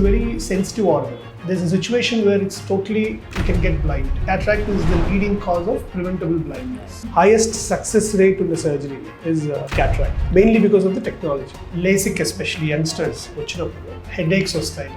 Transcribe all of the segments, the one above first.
a very sensitive organ. There's a situation where it's totally, you can get blind. Cataract is the leading cause of preventable blindness. Highest success rate in the surgery is cataract, mainly because of the technology. Lasik especially, youngsters, headaches వస్తాయి,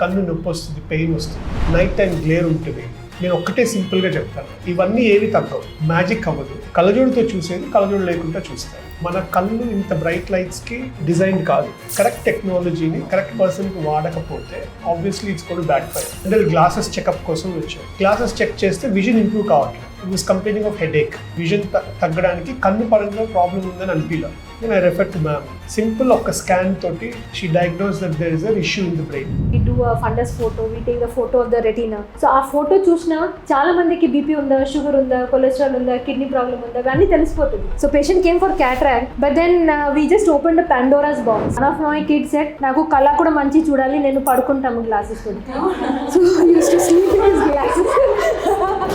కన్ను నొప్పి వస్తుంది, pain వస్తుంది, night time glare ఉంటుంది. నేను ఒక్కటే సింపుల్గా చెప్తాను, ఇవన్నీ ఏవి తగ్గవు, మ్యాజిక్ అవ్వదు. కళ్ళజోడుతో చూసేది కళ్ళజోడు లేకుండా చూస్తాయి. మన కళ్ళు ఇంత బ్రైట్ లైట్స్కి డిజైన్ కాదు. కరెక్ట్ టెక్నాలజీని కరెక్ట్ పర్సన్కి వాడకపోతే obviously it's gonna backfire. అంటే గ్లాసెస్ చెకప్ కోసం వచ్చాయి. గ్లాసెస్ చెక్ చేస్తే విజన్ ఇంప్రూవ్ కావట్లేదు. It was complaining of headache. Vision తగ్గడానికి కన్ను పరంగా ప్రాబ్లం ఉందని అనిపించలేదు. Then I refer to ma'am. Simple of a scan toti, she diagnosed that there is an issue in the brain. We do a fundus photo, we take the photo of the retina. So ఆ photo చూసినా చాలా మందికి BP ఉందా, sugar ఉందా, cholesterol ఉందా, kidney problem ఉందా, అవన్నీ తెలిసిపోతుంది. So patient came for cataract, but then we just opened a Pandora's box. One of my kids said, నాకు కళ్ళ కూడా మంచి చూడాలి, నేను పడుకుంటాము గ్లాసెస్ తోటి. So I used to sleep in his glasses.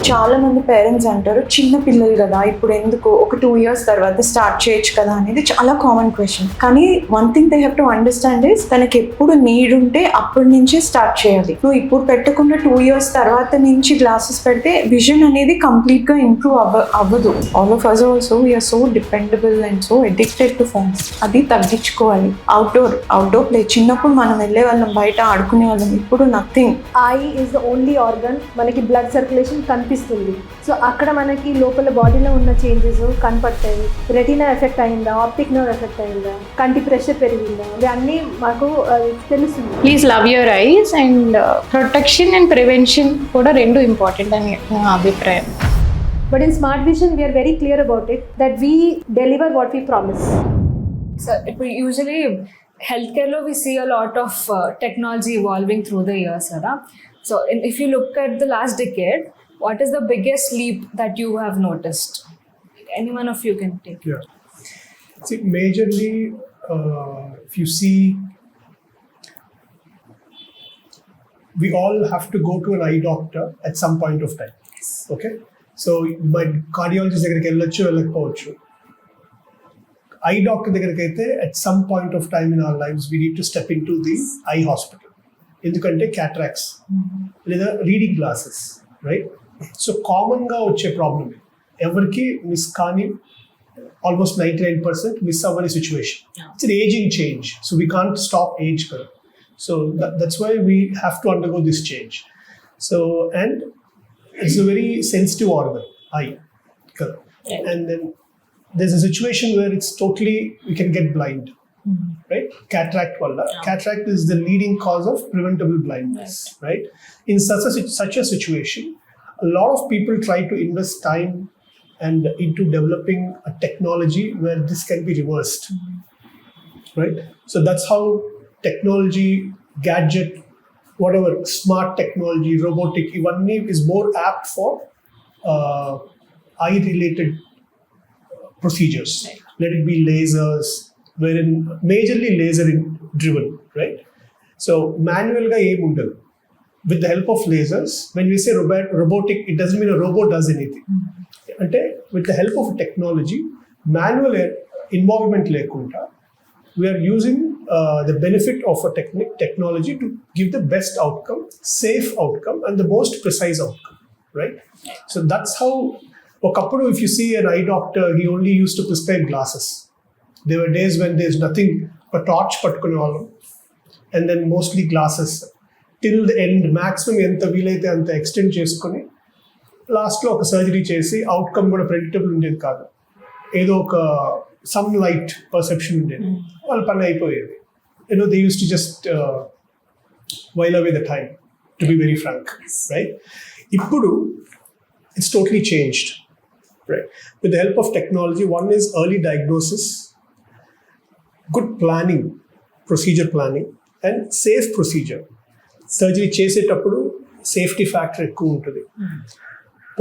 చాలా మంది పేరెంట్స్ అంటారు, చిన్న పిల్లలు కదా ఇప్పుడు ఎందుకు ఒక 2 years తర్వాత స్టార్ట్ చేయొచ్చు కదా అనేది చాలా కామన్ క్వశ్చన్. కానీ one thing they have to understand is తనకి ఎప్పుడు నీడ్ ఉంటే అప్పటి నుంచే స్టార్ట్ చేయాలి. నువ్వు ఇప్పుడు పెట్టకుండా 2 years తర్వాత నుంచి గ్లాసెస్ పెడితే విజన్ అనేది కంప్లీట్ గా ఇంప్రూవ్ అవ్వదు. All of us also we're so dependable and so addicted to phones. అది తగ్గించుకోవాలి. అవుట్డోర్ ప్లే చిన్నప్పుడు మనం వెళ్ళే వాళ్ళం, బయట ఆడుకునే వాళ్ళం. ఇప్పుడు nothing. I is the only organ మనకి బ్లడ్ సర్క్యులేషన్ కనిపిస్తుంది. సో అక్కడ మనకి లోపల బాడీలో ఉన్న చేంజెస్ కనపడతాయి. రెటీనా ఎఫెక్ట్ అయిందా, ఆప్టిక్ నర్వ్ ఎఫెక్ట్ అయిందా, కంటి ప్రెషర్ పెరిగిందా, ఇవన్నీ మాకు తెలుస్తుంది. Please love your eyes and protection and prevention కూడా రెండు ఇంపార్టెంట్ అని నా అభిప్రాయం. But in Smart Vision, we are very clear about it, that we deliver what we promise. So, usually, healthcare lo we see a lot of technology evolving through the years, right? So, if you look at the last decade, what is the biggest leap that you have noticed? Any one of you can take. Yeah. See, majorly, if you see, we all have to go to an eye doctor at some point of time. Yes. Okay? So, my cardiologist దగ్గరికి వెళ్ళొచ్చు, వెళ్ళకపోవచ్చు. Eye doctor దగ్గరికి అయితే at some point of time in our lives, we need to step into the eye hospital. ఎందుకంటే cataracts, లేదా reading glasses, right? So కామన్గా వచ్చే problem ఎవరికి miss కానీ almost 99% miss avani situation. It's an aging change, so we can't stop age curve. So that's why we have to undergo this change. So, and it's a very sensitive organ, eye curve. And then there's a situation where it's totally, you can get blind, right? Cataract walla. Cataract is the leading cause of preventable blindness, right? In such a situation, a lot of people try to invest time and into developing a technology where this can be reversed, right? So that's how technology, gadget, whatever, smart technology, robotic, even is more apt for eye-related procedures. Right. Let it be lasers, wherein majorly laser-driven, right? So manual ga em undadu. With the help of lasers, when we say robotic, it doesn't mean a robot does anything. అంటే with the help of technology, manual involvement lekunda, we are using the benefit of a technology to give the best outcome, safe outcome, and the most precise outcome, right? So that's how, okappudu if you see an eye doctor, he only used to prescribe glasses. There were days when there's nothing but torch pattukone vallam, and then mostly glasses till the end, maximum enta veelaithe anta extend cheskoni లాస్ట్లో ఒక surgery చేసి outcome కూడా predictable ఉండేది కాదు. ఏదో ఒక some light perception ఉండేది, వాళ్ళ పని అయిపోయేది. You know they use to just while away the time, to be very frank, right? ఇప్పుడు it's totally changed, right? With the help of technology, one is early diagnosis, good planning, procedure planning, and safe procedure. Surgery చేసేటప్పుడు safety factor ఎక్కువ ఉంటుంది.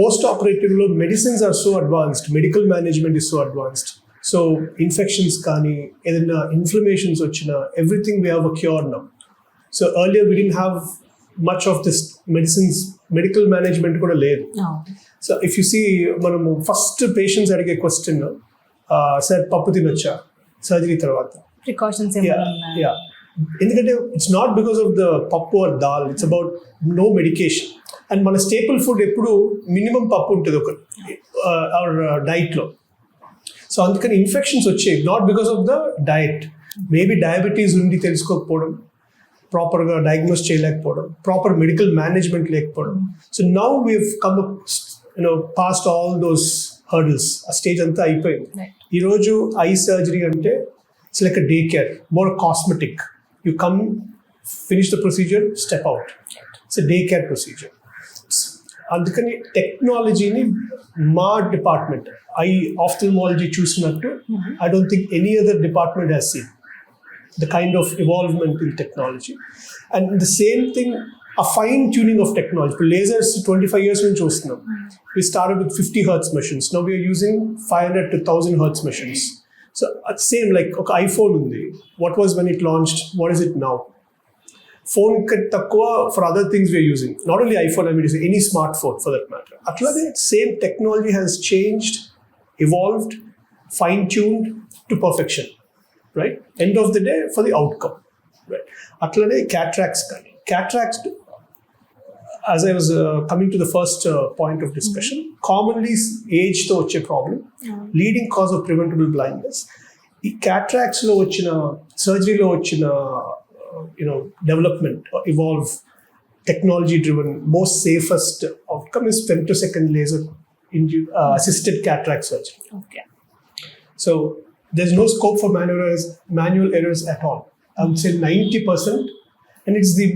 పోస్ట్-ఆపరేటివ్లో medicines are so advanced, medical management is so advanced. So infections కానీ ఏదైనా inflammations వచ్చినా everything we have a cure now. So earlier we didn't have much of this medicines, medical management కూడా లేదు. So if you see, మనము first patients అడిగే question, sir పప్పు తినొచ్చా surgery తర్వాత? Precautions. Yeah. ఎందుకంటే it's not because of the pappu or dal, it's about no medication. And మన staple food ఎప్పుడు మినిమం పప్పు ఉంటుంది ఒక అవర్ డైట్లో. సో అందుకని ఇన్ఫెక్షన్స్ వచ్చాయి, not because of the diet. Maybe diabetes ఉండి తెలుసుకోకపోవడం, ప్రాపర్గా డయాగ్నోస్ చేయలేకపోవడం, ప్రాపర్ మెడికల్ మేనేజ్మెంట్ లేకపోవడం. So now we've come past all those hurdles. ఆ స్టేజ్ అంతా అయిపోయింది. ఈరోజు ఐ సర్జరీ అంటే it's like a day care, more cosmetic. You come, finish the procedure, step out. It's day care procedure. అందుకని టెక్నాలజీని మా department eye ophthalmology చూసినట్టు I don't think any other department has seen the kind of evolvement in technology. And the same thing, a fine tuning of technology. For lasers 25 years nunchi chustunam. We started with 50 hertz machines. Now we are using 500 to 1000 hertz machines. So same like okay, iPhone undi. What was when it launched? What is it now? Phone takkuva for other things we are using. Not only iPhone, I mean any smartphone for that matter. Atlade same technology has changed, evolved, fine tuned to perfection. Right? End of the day for the outcome. Right? Atlane cataracts kani. Cataracts, as I was coming to the first point of discussion, commonly age tho vache problem, leading cause of preventable blindness. Ee cataracts lo vachina surgery lo vachina development or evolve technology driven most safest outcome is femtosecond laser assisted cataract surgery. Okay. So there's no scope for manual errors at all. I would say 90%, and it's the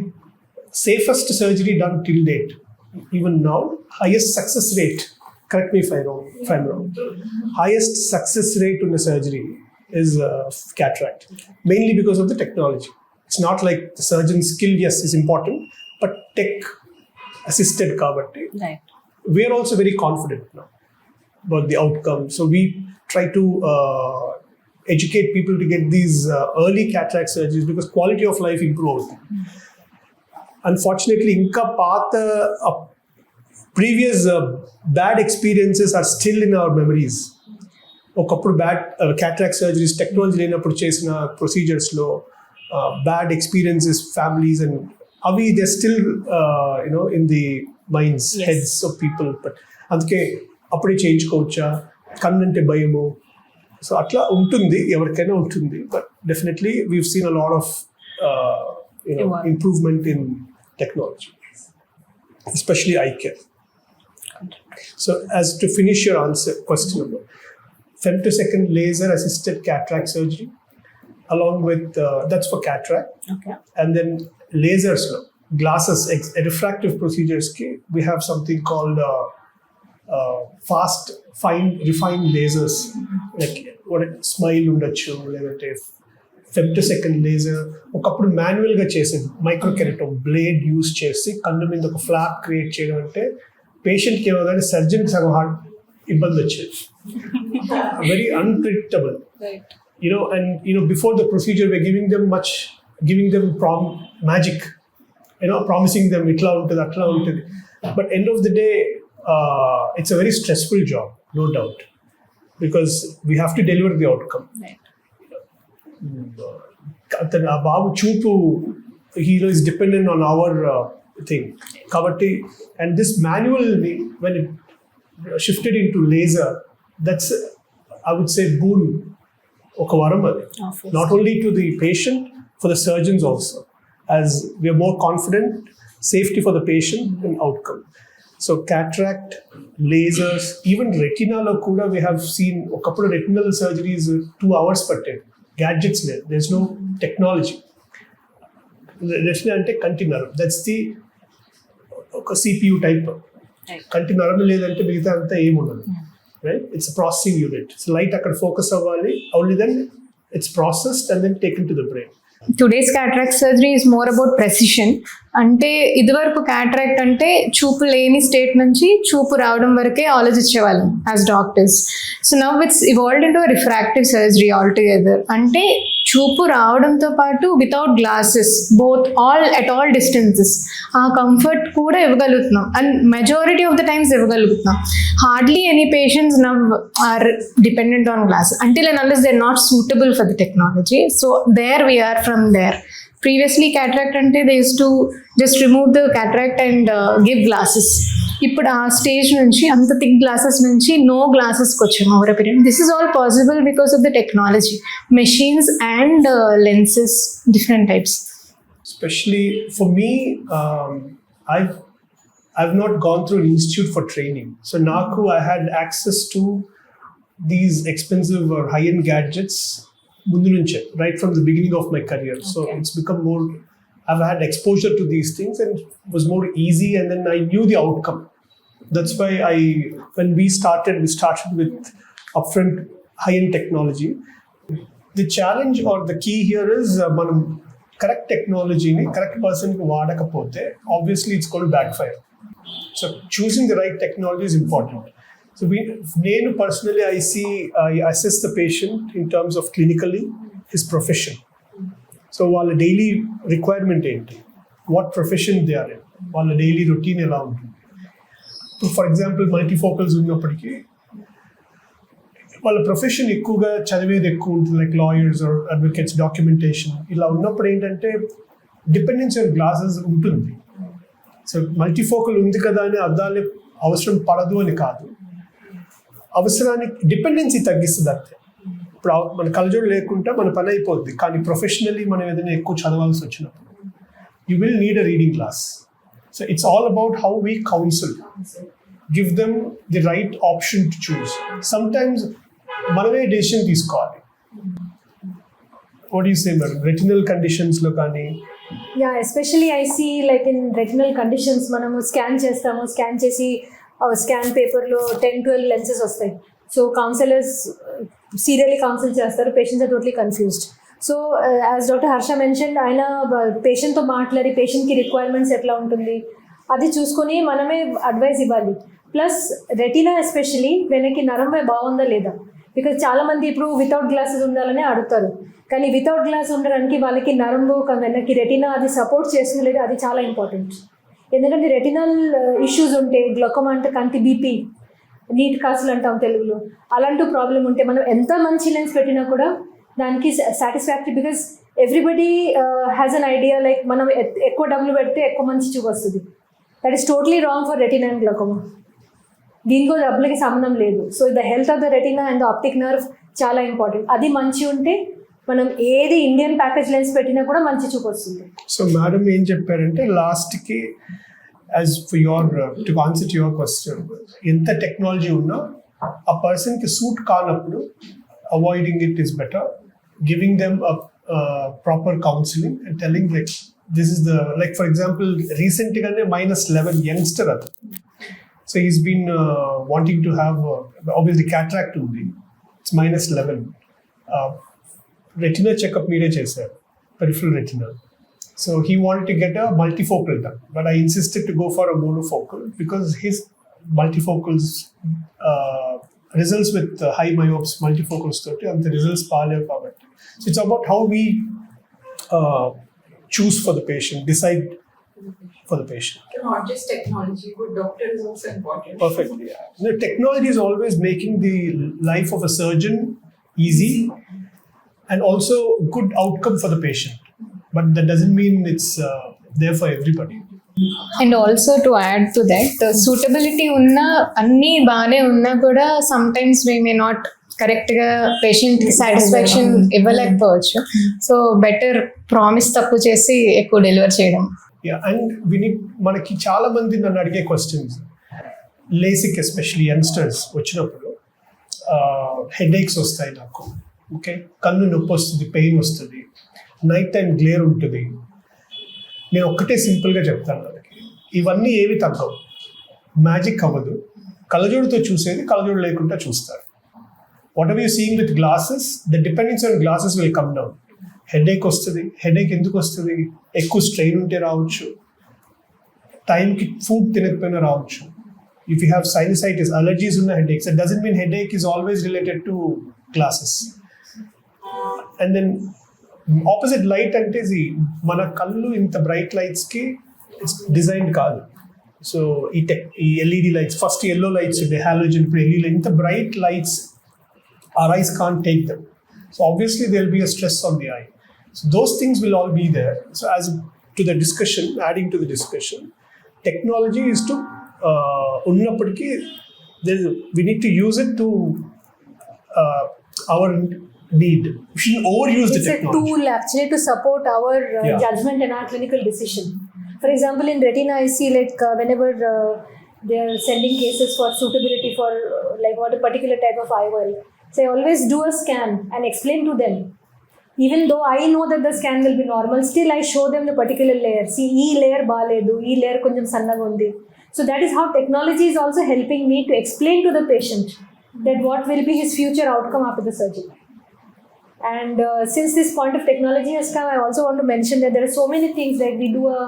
safest surgery done till date. Even now, highest success rate, correct me if I'm wrong, highest success rate in the surgery is cataract, mainly because of the technology. It's not like the surgeon's skill, yes, is important, but tech assisted kabatti. Right. We are also very confident now about the outcome. So we try to educate people to get these early cataract surgeries because quality of life improves. Unfortunately, inka paatha previous bad experiences are still in our memories. Okappudu bad cataract surgeries, technology lenappudu chesina procedures lo bad experiences, families, and avi they're still in the minds, yes, heads of people. But అందుకే అప్పుడే చేయించుకోవచ్చా, కన్నంటే భయము. So అట్లా ఉంటుంది, ఎవరికైనా ఉంటుంది. But definitely we've seen a lot of improvement in technology, especially I care. So as to finish your answer question number, femtosecond laser assisted cataract surgery along with that's for cataract. Okay. And then lasers, glasses, refractive procedures ki we have something called fast fine refined lasers, like what smile ఉండొచ్చు, లేదంటే femtosecond laser. ఒకప్పుడు మాన్యువల్గా చేసేది, మైక్రోకెరటో blade use చేసి కన్ను మీద ఒక flop create చేయడం అంటే పేషెంట్కి ఏమో కానీ సర్జన్కి సగం హార్డ్ ఇబ్బంది వచ్చేది. Very unpredictable. And before the procedure we're giving them magic, promising them itla untadi atla untadi. But end of the day it's a very stressful job, no doubt, because we have to deliver the outcome. Right. Babu chupu, he is dependent on our thing kabatti, and this manual, when it shifted into laser, that's I would say boon, oka varam adi, not only to the patient, for the surgeons also, as we are more confident, safety for the patient and outcome. So cataract, lasers, even retina lo kuda we have seen a couple of retinal surgeries 2 hours patted. Gadgets there, there's no technology. Retina ante kanti naram, that's the CPU type. కంటి నరము లేదంటే మిగతా అంతా ఏముండదు. Right? It's a processing unit. So light akkada focus avvali, only then it's processed and then taken to the brain. Today's cataract surgery is more about precision. అంటే ఇదివరకు cataract అంటే చూపు లేని స్టేట్ నుంచి చూపు రావడం వరకే ఆలోచించేవాళ్ళం as doctors. So now it's evolved into refractive surgery all together. అంటే చూపు రావడంతో పాటు without glasses at all distances ఆ కంఫర్ట్ కూడా ఇవ్వగలుగుతున్నాం, and majority of the times ఇవ్వగలుగుతున్నాం. Hardly any patients now are dependent on glass until and unless they're not suitable for the technology. So there we are from there. Previously cataract అంటే they use to just remove the cataract and give glasses. ఇప్పుడు ఆ stage నుంచి అంత thick glasses నుంచి no గ్లాసెస్కి వచ్చాము over period. This is all possible because of the technology, machines and lenses, different types. Especially for me, I've not gone through an institute for training. So Naku, I had access to these expensive or high-end gadgets mundu nunche, right from the beginning of my career. So it's become more, I've had exposure to these things and it was more easy, and then I knew the outcome. That's why when we started with upfront high-end technology. The challenge or the key here is manam correct technology ni correct person ki vaadakapothe obviously it's going to backfire. So choosing the right technology is important. So nenu personally I assess the patient in terms of clinically his profession. So వాళ్ళ daily requirement ఏంటి, what profession they are in, వాళ్ళ daily routine ఎలా ఉంటుంది. For example multifocals ఉన్నప్పటికీ వాళ్ళ profession ఎక్కువగా చదివేది ఎక్కువ ఉంటుంది, like lawyers or advocates, documentation ఇలా ఉన్నప్పుడు ఏంటంటే డిపెండెన్సీ ఆన్ గ్లాసెస్ ఉంటుంది. సో మల్టీఫోకల్ ఉంది కదా అని అద్దాలే అవసరం పడదు అని కాదు, అవసరానికి డిపెండెన్సీ తగ్గిస్తుంది అంతే. ఇప్పుడు మన కళ్ళజోడు లేకుండా మన పని అయిపోద్ది, కానీ ప్రొఫెషనల్లీ మనం ఏదైనా ఎక్కువ చదవాల్సి వచ్చినప్పుడు you will need a reading glass. So it's all about how we counsel, give them the right option to choose. Sometimes మనమే డెసిషన్ తీసుకోవాలి. What you say madam, retinal కండిషన్స్లో కానీ? Yeah, especially I see like in retinal conditions మనము scan చేస్తాము, scan చేసి scan పేపర్లో 10-12 lenses వస్తాయి. So counsellors seriously counsel చేస్తారు, patients are totally confused. So as doctor Harsha mention, ఆయన పేషెంట్తో మాట్లాడి పేషెంట్కి రిక్వైర్మెంట్స్ ఎట్లా ఉంటుంది అది చూసుకొని మనమే అడ్వైస్ ఇవ్వాలి. ప్లస్ రెటీనా ఎస్పెషలీ వెనక్కి నరంబే బాగుందా లేదా, బికాజ్ చాలామంది ఇప్పుడు వితౌట్ గ్లాసెస్ ఉండాలని అడుగుతారు, కానీ వితౌట్ గ్లాస్ ఉండడానికి వాళ్ళకి నరంబు వెనక్కి రెటీనా అది సపోర్ట్ చేస్తుంది లేదా, అది చాలా ఇంపార్టెంట్. ఎందుకంటే రెటినల్ ఇష్యూస్ ఉంటే, గ్లకోమా అంటే కంటి బీపీ, నీట్ కాసులు అంటాం తెలుగులో, అలాంటి ప్రాబ్లం ఉంటే మనం ఎంత మంచి లెన్స్ పెట్టినా కూడా దానికి satisfactory, because everybody has an idea like మనం ఎక్కువ డబ్బులు పెడితే ఎక్కువ మంచి చూపు వస్తుంది. That is totally wrong for retina and glaucoma. దీనికో డబ్బులకి సంబంధం లేదు. So the health of the retina and the optic nerve చాలా ఇంపార్టెంట్. అది మంచి ఉంటే మనం ఏది ఇండియన్ ప్యాకేజ్ లెన్స్ పెట్టినా కూడా మంచి చూపు వస్తుంది. సో మేడం ఏం చెప్పారంటే లాస్ట్కి, as for your to answer to your question, ఎంత టెక్నాలజీ ఉన్నా ఆ పర్సన్కి సూట్ కానప్పుడు avoiding it is better. Giving them proper counselling and telling like this is the, like for example రీసెంట్గానే -11 యంగ్స్టర్ అది. So he's been wanting to have obviously cataract undi, it's -11. Retina checkup meede chesaru, peripheral retina. So he wanted to get a multifocal done, but I insisted to go for a monofocal because his multifocals results with high myopes multifocals toti and the results baalevu kabatti. So it's about how we choose for the patient, decide for the patient. Not just technology, good doctor is also important. Perfectly. Yeah. You know, technology is always making the life of a surgeon easy and also good outcome for the patient. But that doesn't mean it's there for everybody. And also to add to that, suitability ఉన్న అన్నీ బాగానే ఉన్నా కూడా some times we may not కరెక్ట్గా పేషెంట్కి satisfaction ఇవ్వలేకపోవచ్చు. So better promise తప్పు చేసి ఎక్కువ డెలివర్ చేయడం. Yeah, and మనకి చాలా మంది నన్ను అడిగే క్వశ్చన్స్, లేసిక్ ఎస్పెషలీ యంగ్స్టర్స్ వచ్చినప్పుడు హెడేక్స్ వస్తాయి నాకు, ఓకే, కన్ను నొప్పి వస్తుంది, పెయిన్ వస్తుంది, నైట్ టైం గ్లేర్ ఉంటుంది. నేను ఒక్కటే సింపుల్గా చెప్తాను వాళ్ళకి, ఇవన్నీ ఏవి తగ్గవు, మ్యాజిక్ అవ్వదు. కళ్ళజోడుతో చూసేది కళ్ళజోడు లేకుండా చూస్తారు. What ever you seeing with glasses, the dependence on glasses will come down. Headache వస్తుంది, హెడేక్ ఎందుకు వస్తుంది, ఎక్కువ స్ట్రెయిన్ ఉంటే రావచ్చు, టైంకి ఫుడ్ తినకపోయినా రావచ్చు. If you have sinusitis, allergies ఉన్న headaches, it doesn't mean headache is always related to glasses. And then opposite light అంటే మన కళ్ళు ఇంత బ్రైట్ లైట్స్కి ఇట్స్ డిజైన్డ్ కాదు. సో ఈ LED lights, first yellow lights ఉండే హాలోజన్, ఇప్పుడు ఎల్ఈడి ఇంత bright lights our eyes can't take them. So obviously there will be a stress on the eye. So those things will all be there. So as to the discussion, adding to the discussion, technology is to ఉన్నప్పటికీ we need to use it to our need. We shouldn't overuse the It's a technology. tool actually to support our Yeah. judgment and our clinical decision. For example, in retina, I see like whenever they are sending cases for suitability for like what a particular type of IOL, so I always do a scan and explain to them. Even though I know that the scan will be normal, still I show them the particular layer. See, ee layer baaledu, ee layer konjam sannaga undi. So that is how technology is also helping me to explain to the patient that what will be his future outcome after the surgery. And since this point of technology has come, I also want to mention that there are so many things like we do a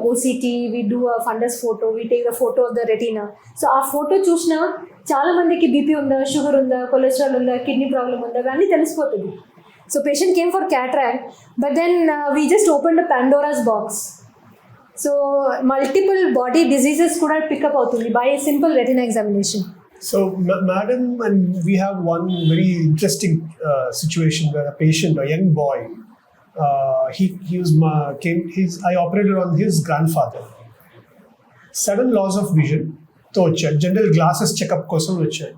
OCT, we do a fundus photo, we take the photo of the retina. So ఆ photo చూసినా చాలా మందికి BP ఉందా, sugar ఉందా, cholesterol ఉందా, kidney problem ఉందా, అవన్నీ తెలిసిపోతుంది. So patient came for cataract, but then we just opened a Pandora's box. So multiple body diseases కూడా pick up అవుతుంది by a simple retina examination. So, madam, and we have one very interesting situation where a patient, a young boy, I operated on his grandfather. Sudden loss of vision. తో వచ్చాడు. General glasses checkup కోసం వచ్చాడు.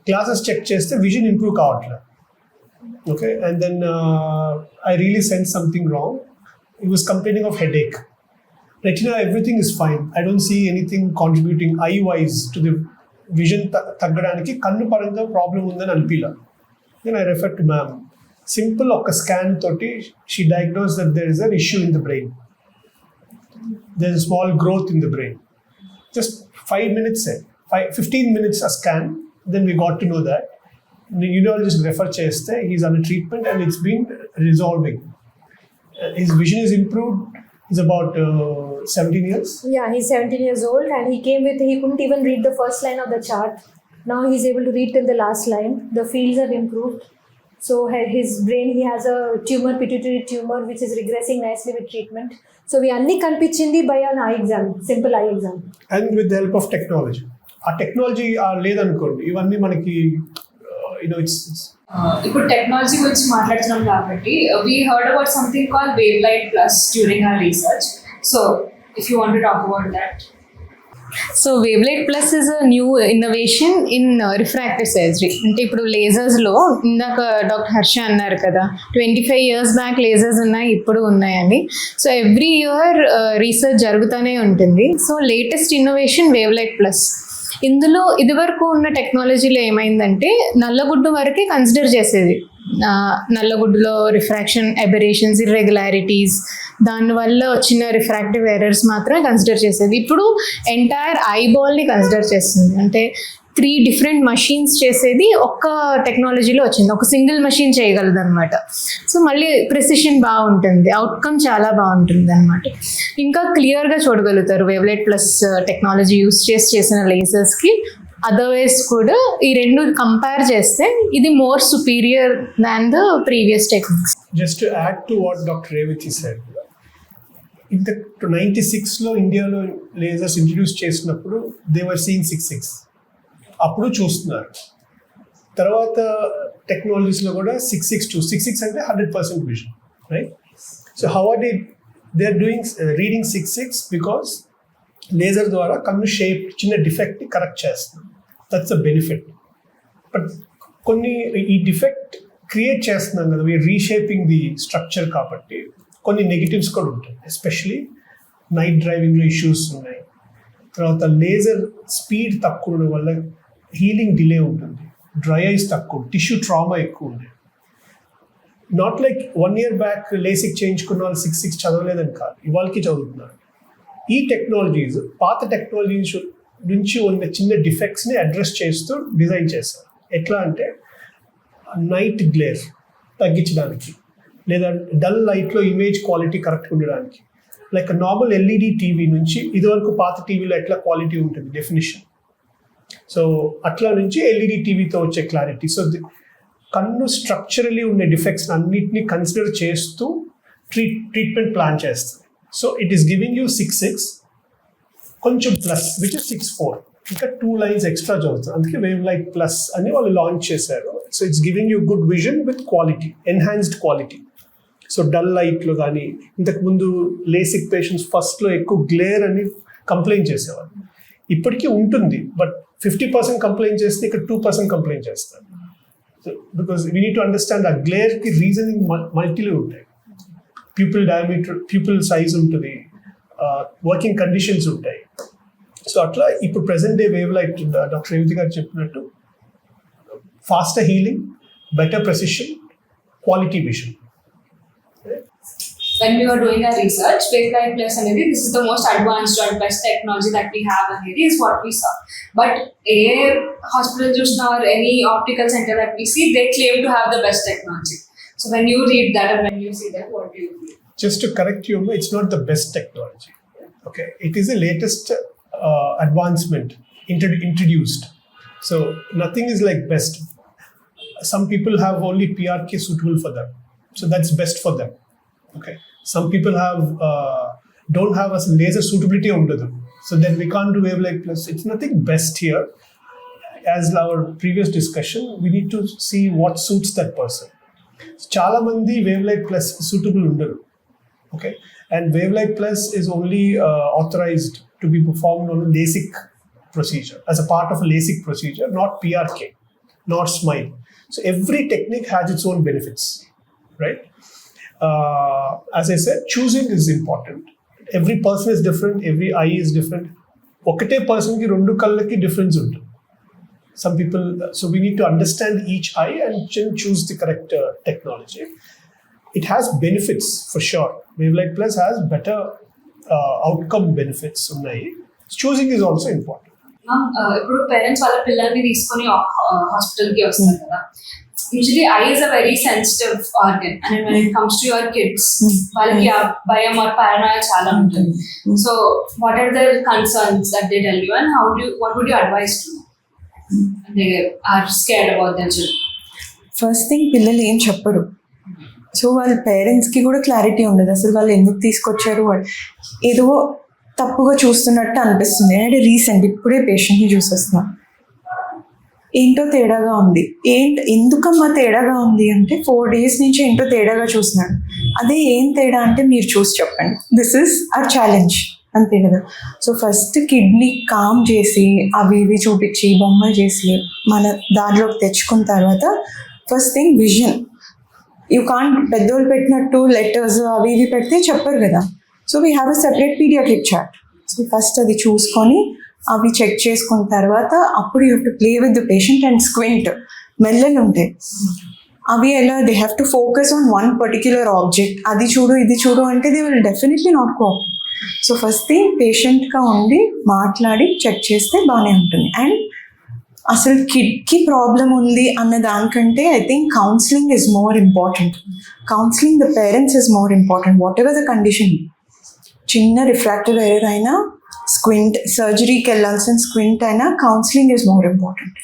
Glasses check చేస్తే vision improve కావట్లేదు. Okay, and then I really sense something wrong. He was complaining of headache. Retina everything is fine. I don't see anything contributing eye wise to the vision తగ్గడానికి కన్ను పరంగా problem ఉందని అనిపించలే. Then I refer to ma'am. Simple ఒక scan తోటి she diagnose that there is an issue in the brain. There is small growth in the brain. Just 5 minutes, 15 minutes a scan, then we got to know that. The urologist referred cheste, he's under treatment and it's been resolving. His vision is improved. He's about 17 years. Yeah, he's 17 years old and he couldn't even read the first line of the chart. Now he's able to read till the last line. The fields have improved. So his brain, he has a tumor, pituitary tumor, which is regressing nicely with treatment. So we only kanpichindi by an eye exam, simple eye exam. And with the help of technology. Our technology లేదనుకోండి, ఇవన్నీ మనకి it's ఇప్పుడు technology గురించి మాట్లాడుతున్నాం కాబట్టి we heard about something called Wavelight Plus during our research. So if you want to talk about that. So WaveLight plus is a new innovation in refractive surgery. అంటే ఇప్పుడు లేజర్స్లో ఇందాక డాక్టర్ హర్ష అన్నారు కదా, 25 years back lasers ఉన్నాయి, ఇప్పుడు ఉన్నాయని. So every year research జరుగుతూనే ఉంటుంది. So latest innovation WaveLight plus. ఇందులో ఇదివరకు ఉన్న టెక్నాలజీలో ఏమైందంటే నల్లగుడ్డు వరకే కన్సిడర్ చేసేది. నల్లగుడ్డులో రిఫ్రాక్షన్ ఎబరేషన్స్, ఇర్రెగ్యులారిటీస్, దానివల్ల వచ్చిన రిఫ్రాక్టివ్ ఎర్రర్స్ మాత్రమే కన్సిడర్ చేసేది. ఇప్పుడు ఎంటైర్ ఐబాల్ని కన్సిడర్ చేస్తుంది. అంటే 3 different machines చేసేది ఒక్క టెక్నాలజీలో వచ్చింది. ఒక సింగిల్ మెషిన్ చేయగలదు అనమాట. సో మళ్ళీ ప్రెసిషన్ బాగుంటుంది, అవుట్కమ్ చాలా బాగుంటుంది అనమాట. ఇంకా క్లియర్గా చూడగలుగుతారు వేవ్లైట్ ప్లస్ టెక్నాలజీ యూస్ చేసిన లేజర్స్కి. అదర్వైజ్ కూడా ఈ రెండు కంపేర్ చేస్తే ఇది more superior than the previous techniques. Just to add to what Dr. Revathi said, in the 96లో ఇండియాలో లేజర్స్ ఇంట్రడ్యూస్ చేసినప్పుడు they were seeing 6/6. అప్పుడు చూస్తున్నారు. తర్వాత టెక్నాలజీస్లో కూడా 6/6 అంటే 100% vision, right? So how are they are doing reading 6/6 because laser ద్వారా కన్ను shape చిన్న డిఫెక్ట్ని కరెక్ట్ చేస్తుంది. That's a benefit. బట్ కొన్ని ఈ డిఫెక్ట్ క్రియేట్ చేస్తున్నాం కదా, వీఆర్ రీషేపింగ్ ది స్ట్రక్చర్, కాబట్టి కొన్ని నెగిటివ్స్ కూడా ఉంటాయి. ఎస్పెషలీ నైట్ డ్రైవింగ్లో ఇష్యూస్ ఉన్నాయి. తర్వాత లేజర్ స్పీడ్ తక్కువ ఉండడం వల్ల హీలింగ్ డిలే ఉంటుంది, డ్రై ఐస్ తక్కువ, టిష్యూ ట్రామా ఎక్కువ ఉంది. Not like 1 year back LASIK చేయించుకున్న వాళ్ళు 6/6 చదవలేదని కాదు, ఇవాళకి చదువుతున్నారు. ఈ టెక్నాలజీస్ పాత టెక్నాలజీస్ నుంచి ఉన్న చిన్న డిఫెక్ట్స్ని అడ్రస్ చేస్తూ డిజైన్ చేస్తారు. ఎట్లా అంటే నైట్ గ్లేర్ తగ్గించడానికి, లేదా డల్ లైట్లో ఇమేజ్ క్వాలిటీ కరెక్ట్గా ఉండడానికి. లైక్ నార్మల్ ఎల్ఈడి టీవీ నుంచి ఇదివరకు పాత టీవీలో ఎట్లా క్వాలిటీ ఉంటుంది డెఫినిషన్, సో అట్లా నుంచి ఎల్ఈడి టీవీతో వచ్చే క్లారిటీ. సో కన్ను స్ట్రక్చరలీ ఉండే డిఫెక్ట్స్ అన్నిటినీ కన్సిడర్ చేస్తూ ట్రీట్మెంట్ ప్లాన్ చేస్తుంది. So it is giving you 6/6 కొంచెం ప్లస్ విచ్ ఇస్ 6/4, ఇంకా 2 lines ఎక్స్ట్రా చదువుతుంది. అందుకే వేవ్లైట్ ప్లస్ అని వాళ్ళు లాంచ్ చేశారు. So it's giving you good vision with quality, enhanced quality. So dull లైట్లో కానీ, ఇంతకుముందు లేసిక్ పేషెంట్స్ ఫస్ట్లో ఎక్కువ గ్లేర్ అని కంప్లైంట్ చేసేవారు. ఇప్పటికీ ఉంటుంది, బట్ 50% కంప్లైంట్ చేస్తే ఇక్కడ 2% కంప్లైంట్ చేస్తారు. So because we need to understand ఆ గ్లేర్కి రీజనింగ్ మల్టీలు ఉంటాయి. ప్యూపిల్ డయామీటర్, ప్యూపిల్ సైజ్ ఉంటుంది, వర్కింగ్ కండిషన్స్ ఉంటాయి. సో అట్లా ఇప్పుడు present day wave light doctor Revathi గారు చెప్పినట్టు faster healing, better precision, quality vision. When we were doing our research, Wavelight Plus అనేది this is the most advanced or best technology that we have అనేది is what we saw. But a hospital చూసిన or any optical center that we see, they claim to have the best technology. So when you read that and when you see that, what do you feel? Just to correct you, it's not the best technology. Okay, it is the latest advancement introduced. So nothing is like best. Some people have only PRK suitable for them, so that's best for them. Okay, some people have don't have a laser suitability under them, so then we can't do Wavelight Plus. It's nothing best here. As our previous discussion, we need to see what suits that person. Chala mandi Wavelight Plus suitable undaru. Okay, and Wavelight Plus is only authorized to be performed on a Lasik procedure, as a part of a Lasik procedure, not PRK, not SMILE. So every technique has its own benefits, right? As I said, choosing is important. Every person is different, every eye is different. Okate person ki rendu kallaki difference undu. Some people, so we need to understand each eye and choose the correct technology. It has benefits for sure. Wavelight Plus has better outcome benefits unnai. Choosing is also important. ఇప్పుడు parents వాళ్ళ పిల్లల్ని తీసుకొని హాస్పిటల్కి వస్తారు కదా. Usually eye is a very sensitive organ and when it comes to your kids వాళ్ళకి ఆ భయం ఆర్ పారానాయా చాలా ఉంటుంది. So what are their concerns that they tell you and what would you advise to they are scared about their children? First thing, పిల్లలు ఏం చెప్పరు. So వాళ్ళ పేరెంట్స్కి కూడా క్లారిటీ ఉండదు అసలు వాళ్ళు ఎందుకు తీసుకొచ్చారు. ఏదో తప్పుగా చూస్తున్నట్టు అనిపిస్తుంది. అంటే రీసెంట్ ఇప్పుడే పేషెంట్ని చూసేస్తున్నాం, ఏంటో తేడాగా ఉంది. ఎందుకమ్మా తేడాగా ఉంది అంటే 4 days నుంచి ఏంటో తేడాగా చూస్తున్నాడు. అదే ఏం తేడా అంటే మీరు చూసి చెప్పండి. దిస్ ఇస్ అవర్ ఛాలెంజ్, అంతే కదా. సో ఫస్ట్ కిడ్నీ కామ్ చేసి అవి ఇవి చూపించి బొమ్మ చేసి మన దారిలోకి తెచ్చుకున్న తర్వాత first thing vision. You can't పెద్దోళ్ళు పెట్టినట్టు లెటర్స్ అవి ఇవి పెడితే చెప్పరు కదా. So we have a separate pediatric chart. So first అది చూసుకొని అవి చెక్ చేసుకున్న తర్వాత అప్పుడు you have to play with the patient and squint. మెల్లలు ఉంటాయి అవి ఎలా, they have to focus on one particular object. అది చూడు ఇది చూడు అంటే they will definitely not cooperate. So first thing పేషెంట్గా ఉండి మాట్లాడి చెక్ చేస్తే బాగానే ఉంటుంది. అండ్ అసలు కిడ్కి ప్రాబ్లం ఉంది అన్న దానికంటే I think counselling is more important. Counselling the parents is more important. What ever the condition, చిన్న రిఫ్రాక్టివ్ ఎర్రర్ అయినా, స్క్వింట్ సర్జరీకి వెళ్ళాల్సిన స్క్వింట్ అయినా, counselling is more important.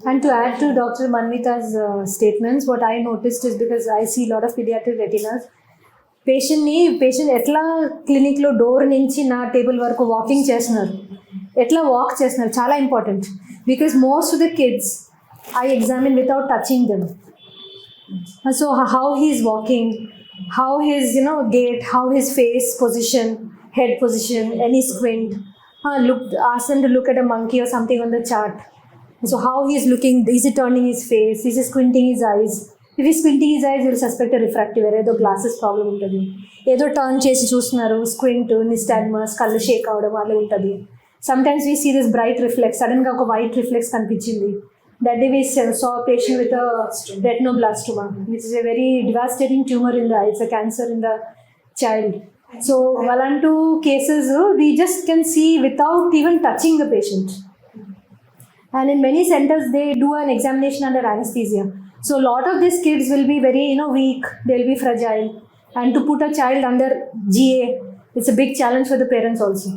And to add to Dr. Manvita's statements, what I noticed is, because I see a lot of pediatric retinas, patient ఎట్లా క్లినిక్లో door నుంచి నా table వరకు walking చేస్తున్నారు, ఎట్లా వాక్ చేస్తున్నారు, చాలా important. Because most of the kids I examine without touching them. So how he's walking, how his gait, how his face position, head position, any squint, ask them to look at a monkey or something on the chart. So how he is looking, is he turning his face, is he squinting his eyes? If he's squinting his eyes, you'll suspect a refractive error, ఏదో glasses problem ఉంటుంది. ఏదో turn చేసి చూస్తున్నారు, squint, nystagmus, కళ్ళు షేక్ అవడం అలా ఉంటుంది. Sometimes we see this bright reflex, సడన్గా ఒక వైట్ రిఫ్లెక్స్ కనిపించింది. That day we saw a patient with a retinoblastoma, which is a very devastating tumor in the eye. It's a cancer in the child. So, Valantu cases, we just can see without even touching the patient. And in many centers, they do an examination under anesthesia. So, a lot of these kids will be very, weak. They'll be fragile. And to put a child under GA, it's a big challenge for the parents also.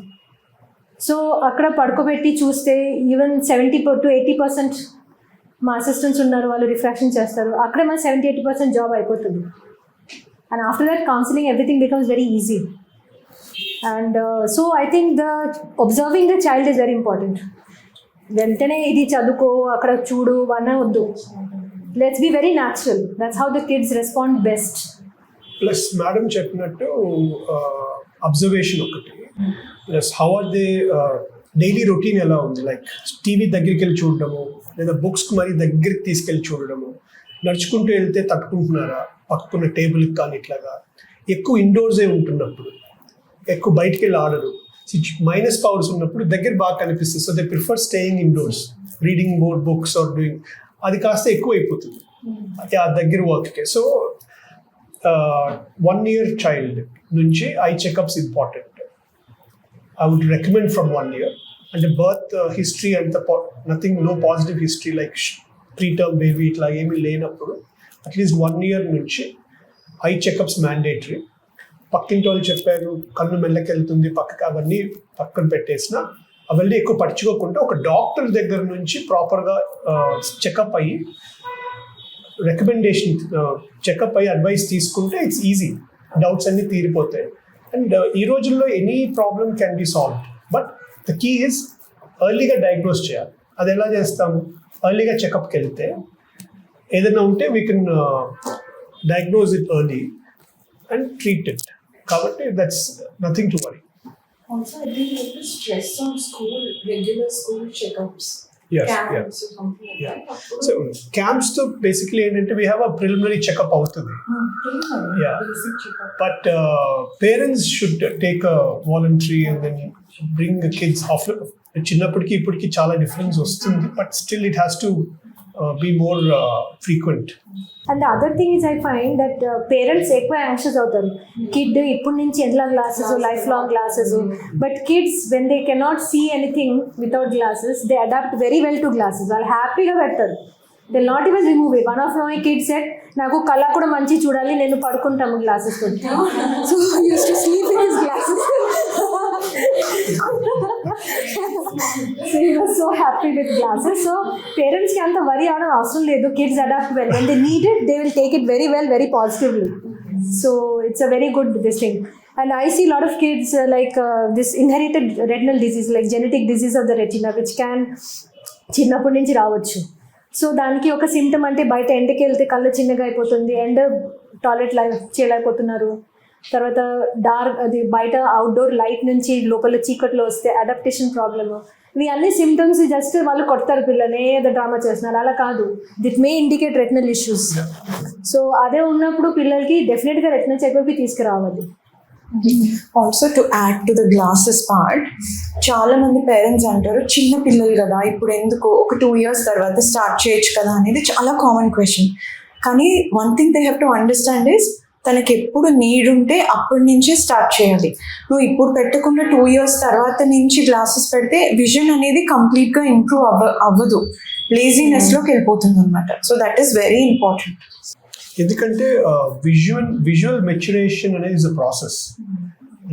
So, akkada padkobetti chuste, even 70 to 80% మా assistants ఉన్నారు, వాళ్ళు refraction చేస్తారు. అక్కడే మన 70-80% job అయిపోతుంది. And after that counselling everything becomes very easy. And so I think the observing the child is very important. వెంటనే ఇది చదువుకో, అక్కడ చూడు అన్న వద్దు. Let's be very natural. That's how the kids respond best. Plus madam చెప్పినట్టు observation ఒకటి, plus how are they daily routine ఎలా ఉంది, లైక్ టీవీ దగ్గరికి వెళ్ళి చూడడము, లేదా బుక్స్కి మరీ దగ్గరికి తీసుకెళ్ళి చూడడము, నడుచుకుంటూ వెళ్తే తట్టుకుంటున్నారా పక్కన టేబుల్కి కానీ ఇట్లాగా, ఎక్కువ ఇండోర్సే ఉంటున్నప్పుడు, ఎక్కువ బయటికి వెళ్ళి ఆడరు, మైనస్ పవర్స్ ఉన్నప్పుడు దగ్గర బాగా కనిపిస్తుంది. So they prefer staying indoors, reading more books or doing, అది కాస్త ఎక్కువ అయిపోతుంది ఆ దగ్గర వర్క్కే. సో 1 year చైల్డ్ నుంచి eye checkups important. I would recommend from 1 year. And the birth history and the nothing, no positive history like preterm baby itla emi lenappudu at least 1 year nunchi eye checkups mandatory. పక్కింటి వాళ్ళు చెప్పారు కన్ను మెల్లకెళ్తుంది పక్కకి, అవన్నీ పక్కన పెట్టేసిన అవన్నీ ఎక్కువ పట్టించుకోకుండా ఒక డాక్టర్ దగ్గర నుంచి ప్రాపర్గా చెకప్ అయ్యి రికమెండేషన్ చెకప్ అయ్యి అడ్వైస్ తీసుకుంటే ఇట్స్ ఈజీ, డౌట్స్ అన్నీ తీరిపోతాయి. అండ్ ఈ రోజుల్లో any problem can be solve, but the key is ఎర్లీగా డయాగ్నోస్ చేయాలి. అది ఎలా చేస్తాము, ఎర్లీగా చెకప్కి వెళ్తే ఏదైనా ఉంటే we can diagnose it early and treat it. కాబట్టి that's nothing to worry. Also, I think there is stress on school, regular school checkups. Yes, Camps yeah. or something like Yeah. that. So camps to basically ఏంటంటే we have a preliminary checkup అవుతుంది. Yeah. Basic checkup. But parents should take a voluntary and then bring the kids after. చిన్నప్పటికి ఇప్పటికి చాలా difference వస్తుంది, but still it has to be more frequent. And the other thing is I find that parents ఎక్కువ anxious అవుతారు, kid ఇప్పటి నుంచి ఎంత glasses, life long glasses. But kids when they cannot see anything without glasses, they adapt very well to glasses. వాళ్ళు హ్యాపీగా పెడతారు, they'll not even remove it. One of my kids said నాకు కళ్ళ కూడా మంచి చూడాలి, నేను పడుకుంటాము గ్లాసెస్ పెట్టి. So I used to sleep in his glasses. So he was so happy with glasses. So parents కి అంత వరి అవడం అవసరం లేదు, kids adapt well. When they need it, they will take it very well, very positively. So it's a very good this thing. And I see a lot of kids this inherited retinal disease, like genetic disease of the retina, which can చిన్నప్పటి నుంచి రావచ్చు. So దానికి ఒక symptom అంటే బయట ఎండకి వెళ్తే కళ్ళు చిన్నగా అయిపోతుంది, అండ్ టాయిలెట్ చేయలేకపోతున్నారు, తర్వాత డార్క్ అది బయట అవుట్డోర్ లైట్ నుంచి లోపల చీకట్లో వస్తే అడాప్టేషన్ ప్రాబ్లమ్. ఇవి అన్ని సిమ్టమ్స్ జస్ట్ వాళ్ళు కొడతారు పిల్లల్ని, ఏదో డ్రామా చేస్తున్నారు, అలా కాదు. దిట్ మే ఇండికేట్ రెటినల్ ఇష్యూస్. సో అదే ఉన్నప్పుడు పిల్లలకి డెఫినెట్గా రెటినల్ చెకప్కి తీసుకురావాలి. Also to add to the glasses part, చాలా మంది పేరెంట్స్ అంటారు చిన్న పిల్లలు కదా ఇప్పుడు ఎందుకు ఒక 2 years తర్వాత స్టార్ట్ చేయొచ్చు కదా అనేది చాలా కామన్ క్వశ్చన్. కానీ one thing they have to understand is తనకి ఎప్పుడు నీడ్ ఉంటే అప్పటి నుంచే స్టార్ట్ చేయాలి. నువ్వు ఇప్పుడు పెట్టకుండా 2 years తర్వాత నుంచి గ్లాసెస్ పెడితే విజన్ అనేది కంప్లీట్గా ఇంప్రూవ్ అవ్వదు, లేజీనెస్లోకి వెళ్ళిపోతుంది అనమాట. So that is very important. ఎందుకంటే విజువల్ మెచ్యురేషన్ అనేది ఇస్ అ ప్రాసెస్.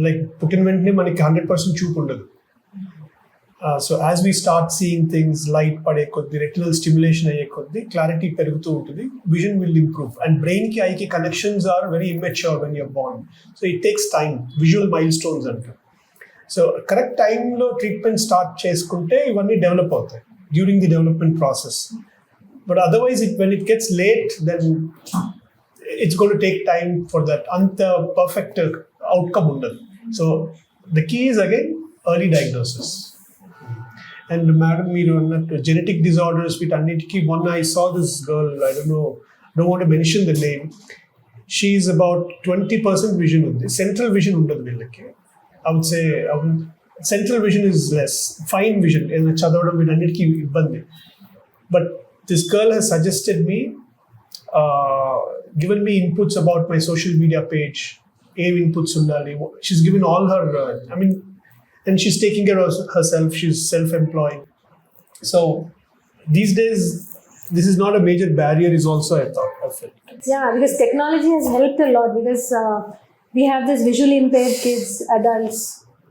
లైక్ పుట్టిన వెంటనే మనకి 100% చూపు ఉండదు. So as we start seeing things, light పడే కొద్ది, రెటినల్ స్టిమ్యులేషన్ అయ్యే కొద్ది క్లారిటీ పెరుగుతూ ఉంటుంది, విజన్ విల్ ఇంప్రూవ్. అండ్ బ్రెయిన్కి ఐకి connections are very immature when you're born. So it takes time, visual milestones అంటారు. సో కరెక్ట్ టైంలో ట్రీట్మెంట్ స్టార్ట్ చేసుకుంటే ఇవన్నీ డెవలప్ అవుతాయి during the development process. But otherwise, when it gets late, then it's going to take time for that anta perfect outcome undadu. So the key is again early diagnosis. And madam, you know, genetic disorders with annitiki. One I saw this girl, I don't want to mention the name. She is about 20% vision undi, central vision undadu villaki. I would say central vision is less, fine vision in chadavadam with annitiki ibbandi. But this girl has suggested me, given me inputs about my social media page, inputs undali. She's given all her, and she's taking care of herself, she's self-employed. So these days, this is not a major barrier, is also a thought of it. Yeah, because technology has helped a lot, because we have this visually impaired kids, adults.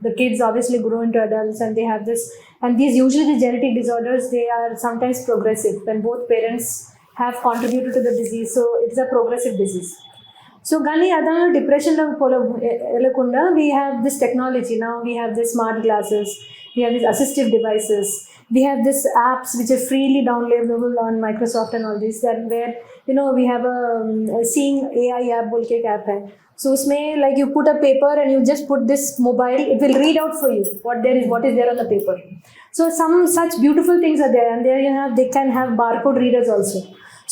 The kids obviously grow into adults and they have this, and these usually the genetic disorders, they are sometimes progressive when both parents have contributed to the disease. So it's a progressive disease. So gani adana depression lo elakunda, we have this technology now. We have this smart glasses, we have these assistive devices, we have this apps which are freely downloadable on Microsoft and all this, that where we have a seeing AI app bolke app hai. So usme like you put a paper and you just put this mobile, it will read out for you what is there on the paper. So some such beautiful things are there, and there they can have barcode readers also.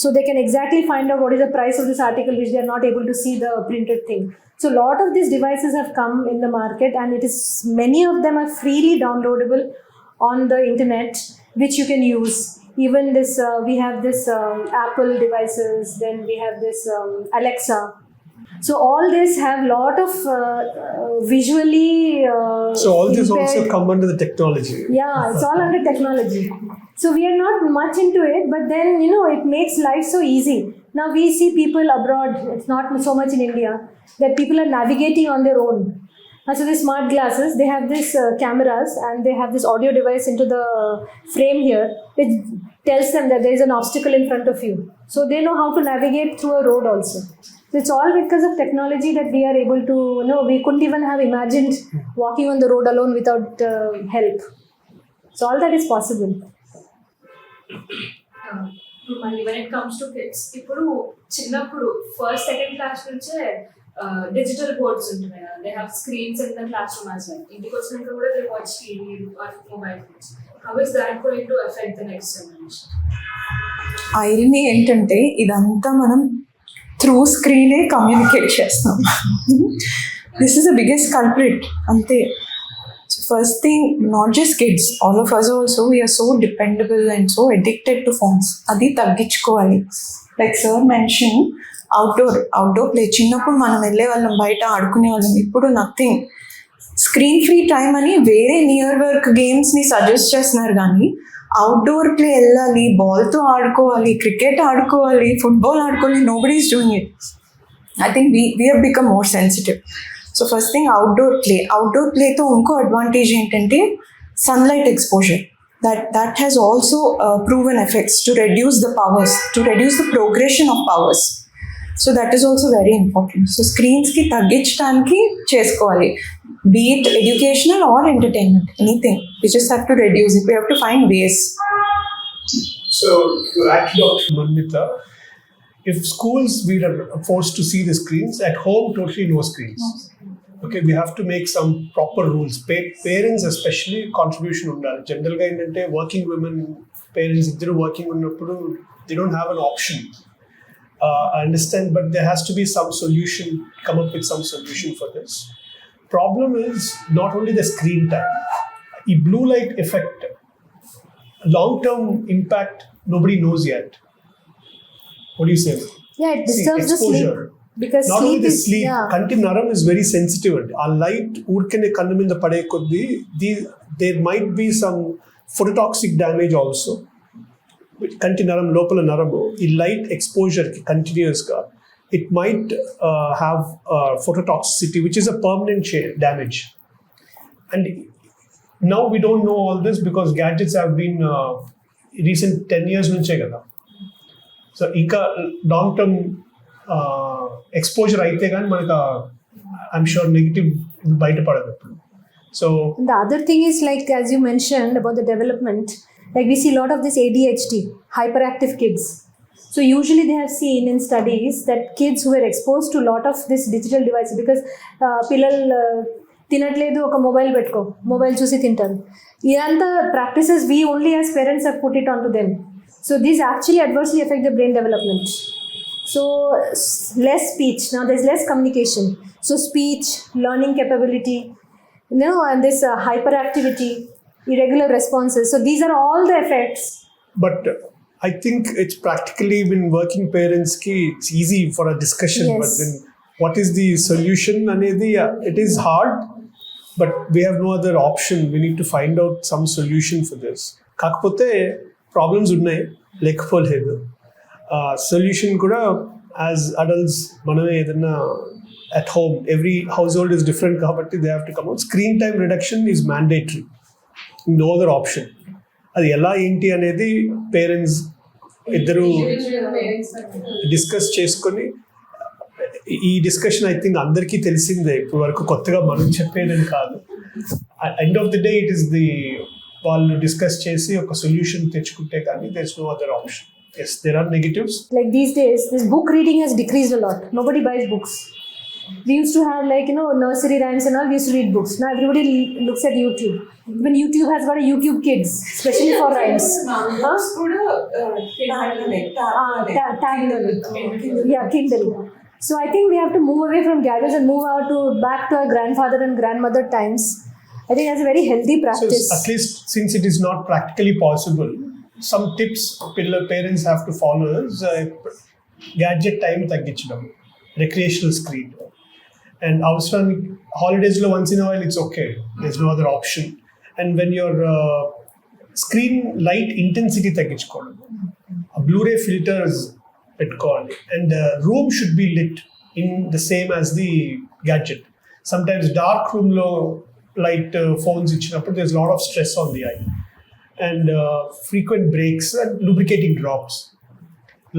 So they can exactly find out what is the price of this article, which they are not able to see the printed thing. So a lot of these devices have come in the market, and many of them are freely downloadable on the internet, which you can use. Even this, we have this Apple devices, then we have this Alexa. So all this have lot of visually So all this impaired- also come under the technology. Yeah, it's all under technology. So we are not much into it, but then it makes life so easy. Now we see people abroad, it's not so much in India, that people are navigating on their own. So the smart glasses, they have this cameras, and they have this audio device into the frame here, which tells them that there is an obstacle in front of you. So they know how to navigate through a road also. So it's all because of technology that we are able to, we couldn't even have imagined walking on the road alone without help. So all that is possible. మళ్ళీ when it comes to kids, ఇప్పుడు చిన్నప్పుడు first second class నుంచే digital boards ఉంటున్నాయి కదా, they have screens in the class room as well. ఇంటికి వచ్చినాక కూడా they watch TV or mobile phones. How is that going to effect the next generation? Irony ఏంటంటే ఇదంతా మనం త్రూ స్క్రీనే కమ్యూనికేట్ చేస్తాం. This is the biggest culprit అంతే. First thing, not just kids, all of us also, we are so dependable and so addicted to phones. Adi taggichukovali. Like sir mentioned, outdoor play. చిన్నప్పుడు మనం వెళ్ళే వాళ్ళం, బయట ఆడుకునే వాళ్ళం. ఇప్పుడు నథింగ్. స్క్రీన్ ఫ్రీ టైం అని వేరే నియర్ వర్క్ గేమ్స్ని సజెస్ట్ చేస్తున్నారు, కానీ అవుట్డోర్ ప్లే వెళ్ళాలి, బాల్తో ఆడుకోవాలి, క్రికెట్ ఆడుకోవాలి, ఫుట్బాల్ ఆడుకోవాలి, nobody is doing it. I think we have become more sensitive. So first thing, outdoor play to unko advantage entante sunlight exposure. That has also proven effects to reduce the powers, to reduce the progression of powers. So that is also very important. So screens ki taggichdaniki chesukovali, be it educational or entertainment, anything. We just have to reduce it. We have to find ways. So to add Dr. Manmita, if schools we are forced to see the screens, at home totally no screens. Okay, we have to make some proper rules. Parents especially contribution undali. General ga endante working women parents iddaru working unnappudu they don't have an option. I understand, but there has to be some solution, come up with some solution for this. Problem is not only the screen time, the blue light effect, long term impact nobody knows yet. What do you say? Yeah, it disturbs the sleep. Because not sleep only the is, sleep, yeah. కంటి నరం is very sensitive. ఆ light ఊరికనే కన్ను మీద పడే కొద్దీ there might be some phototoxic damage also. కంటి నరం లోపల నరము ఈ లైట్ ఎక్స్పోజర్కి కంటిన్యూస్గా it might have phototoxicity, which is a permanent damage. And now we don't know all this because gadgets have been recent 10 years నుంచే కదా. సో ఇంకా long term exposure అయితే కానీ మనకు ఐఎమ్ షూర్ నెగిటివ్ బయటపడదు. So the other thing is, like as you mentioned about the development, like we see a lot of this ADHD, hyperactive kids. So usually they have seen in studies that kids who were exposed to a lot of this digital devices, because పిల్లలు తినట్లేదు ఒక mobile పెట్టుకో, mobile చూసి తింటారు, ఇదంతా practices we only as parents have put it onto them. So these actually adversely affect the brain development. So less speech, now there's less communication. So speech, learning capability, and this hyperactivity, irregular responses. So these are all the effects. But I think it's practically when working parents ki it's easy for a discussion. Yes. But then what is the solution? Anedi, it is hard, but we have no other option. We need to find out some solution for this. Kakapothe problems ఉన్నాయి, లేకపోలేదు. Solution కూడా as adults మనమే ఏదన్నా at home, every household is different కాబట్టి they have to come out. Screen time reduction is mandatory, no other option. అది ఎలా ఏంటి అనేది పేరెంట్స్ ఇద్దరు డిస్కస్ చేసుకొని, ఈ డిస్కషన్ ఐ థింక్ అందరికీ తెలిసిందే, ఇప్పుడు వరకు కొత్తగా మనం చెప్పేదని కాదు. End of the day it is the వాళ్ళు డిస్కస్ చేసి ఒక సొల్యూషన్ తెచ్చుకుంటే కానీ there is no other option. Yes, there are negatives. Like these days, this book reading has decreased a lot. Nobody buys books. We used to have like, nursery rhymes and all, we used to read books. Now everybody looks at YouTube. Even YouTube has got a YouTube Kids, especially for rhymes. Kindle. So I think we have to move away from gadgets and move out to back to our grandfather and grandmother times. I think that's a very healthy practice. So at least since it is not practically possible, some tips parents have to follow is gadget time తగ్గించడం, recreational screen. And అవసరానికి holidays లో once in a while it's okay. There's no other option. And when your screen light intensity తగ్గించుకోవడం, Blu-ray filters పెట్టుకోవాలి, and the room should be lit in the same as the gadget. Sometimes dark room లో light phones ఇచ్చినప్పుడు there's a lot of stress on the eye, and frequent breaks and lubricating drops.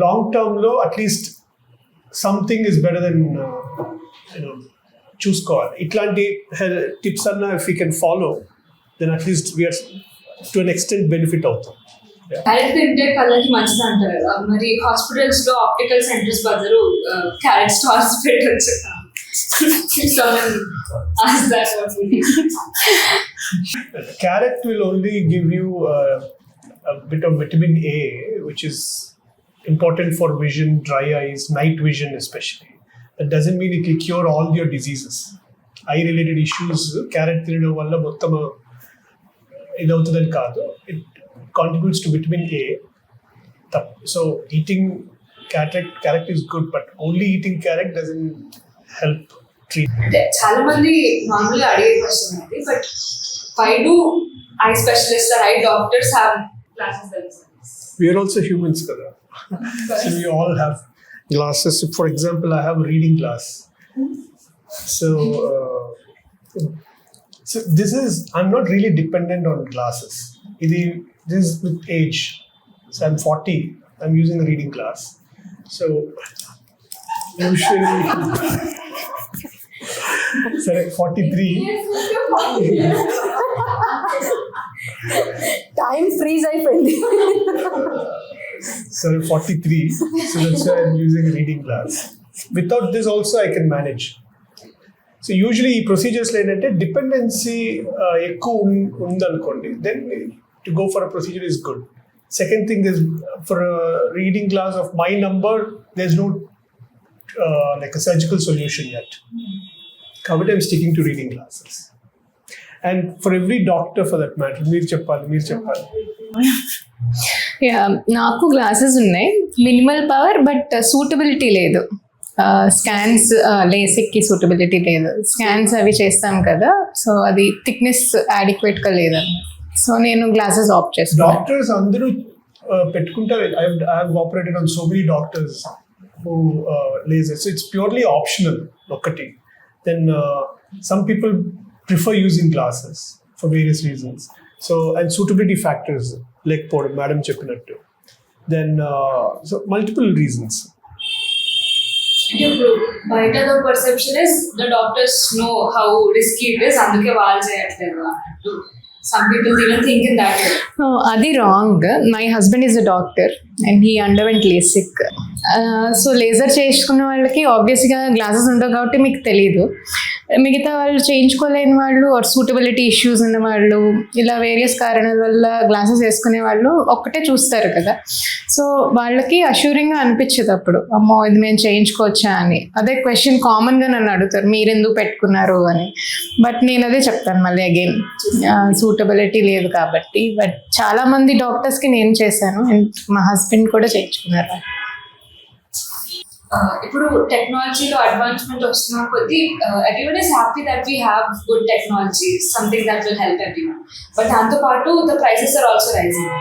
Long term లో at least something is better than చూసుకోవాలి. ఇట్లాంటి tips అన్నా if we can follow, then at least we are to an extent benefit అవుతాం. Carrot తింటే కళ్ళకి మంచిది అంటారు కదా, మరి హాస్పిటల్స్ లో ఆప్టికల్ సెంటర్స్ బదులు క్యారెట్ స్టాల్స్ పెట్టవచ్చు. Carrot will only give you a bit of vitamin A, which is important for vision, dry eyes, night vision especially. That doesn't mean it will cure all your diseases. Eye related issues, carrot తినడం వల్ల మొత్తం ఇదవుతుందని కాదు. It contributes to vitamin A. So eating carrot is good, but only eating carrot doesn't help treat. చాలా మంది normal అడిగే question అది, but why do eye specialists or eye doctors have glasses themselves? We are also humans, kada. So we all have glasses. For example, I have a reading glass. So this is, I'm not really dependent on glasses. This is with age. So I'm 40. I'm using a reading glass. So usually, sorry, 43. Time freeze అయిపోయింది. So 43. So that's why I'm using a reading glass. Without this also I can manage. So usually ఈ procedures లో ఏంటంటే dependency ఎక్కువ ఉందనుకోండి, then to go for a procedure is good. Second thing is, for a reading glass of my number, there's no like a surgical solution yet. Kabatti I'm sticking to reading glasses. And for every doctor for that matter, మీరు చెప్పాలి. నాకు glasses ఉన్నాయి, minimal power, but suitability లేదు. Scans లేసిక్కి suitability లేదు. Scans అవి చేస్తాం కదా, so అది థిక్నెస్ యాడిక్వేట్గా లేదన్నమాట. సో నేను గ్లాసెస్ ఆప్ట్ చేస్తాను. డాక్టర్స్ అందరూ పెట్టుకుంటారు. I have operated on so many doctors who laser. So it's purely optional. ఒకటి. Then some people prefer using glasses for various reasons. So, and suitability factors, like madam cheppinattu. Then so multiple reasons. బయట the perception is the doctors know how risky it is, అందుకే వాళ్ళు చేయట్లేదు అన్నట్టు. Some people even think in that way. అది wrong. My husband is a doctor and he underwent LASIK. So laser చేసుకున్న వాళ్ళకి ఆబ్వియస్గా glasses ఉండవు కాబట్టి మీకు తెలీదు. మిగతా వాళ్ళు చేయించుకోలేని వాళ్ళు, ఆర్ సూటబిలిటీ ఇష్యూస్ ఉన్న వాళ్ళు, ఇలా వేరియస్ కారణాల వల్ల గ్లాసెస్ వేసుకునే వాళ్ళు ఒక్కటే చూస్తారు కదా. సో వాళ్ళకి అష్యూరింగ్గా అనిపించదు అప్పుడు, అమ్మో ఇది మేము చేయించుకోవచ్చా అని. అదే క్వశ్చన్ కామన్గా నన్ను అడుగుతారు, మీరు ఎందుకు పెట్టుకున్నారు అని. బట్ నేను అదే చెప్తాను మళ్ళీ అగైన్, సూటబిలిటీ లేదు కాబట్టి. బట్ చాలా మంది డాక్టర్స్కి నేను చేశాను, అండ్ మా హస్బెండ్ కూడా చేయించుకున్నారు. ఇప్పుడు టెక్నాలజీలో అడ్వాన్స్మెంట్ వస్తున్న కొద్దీ everyone is happy that we have good technology, something that will help everyone. But దాంతో పాటు the prices are also rising.